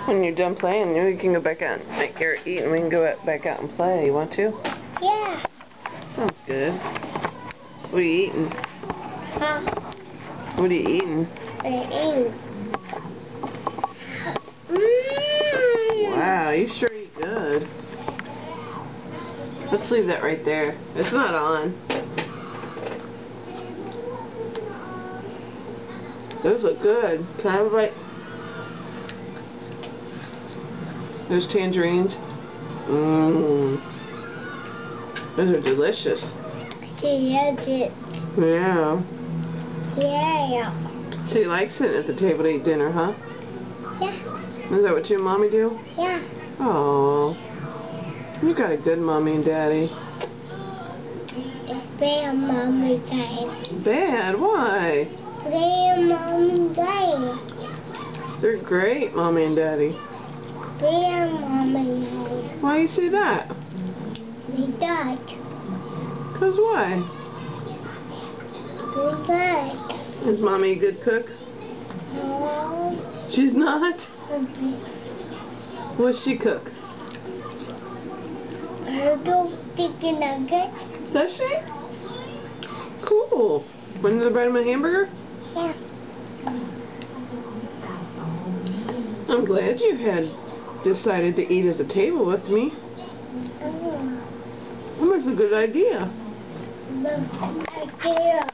When you're done playing, we can go back out and make Garrett eat, and we can go back out and play. You want to? Yeah. Sounds good. What are you eating? Huh? What are you eating? I'm eating. Wow, you sure eat good. Let's leave that right there. It's not on. Those look good. Can I have a bite? Those tangerines. Mmm. Those are delicious. Yeah. Yeah. She likes sitting at the table to eat dinner, huh? Yeah. Is that what you and Mommy do? Yeah. Oh, you got a good Mommy and Daddy. It's bad, Mommy and Daddy. Bad? Why? Bad, Mommy and Daddy. They're great, Mommy and Daddy. Bad, Mommy and Daddy. Why do you say that? They died. 'Cause why? They died. Is Mommy a good cook? No. She's not? What's she cook? Turtle chicken nugget. Does she? Cool. Want another bite of my hamburger? Yeah. I'm glad you had decided to eat at the table with me. That was a good idea. Good idea.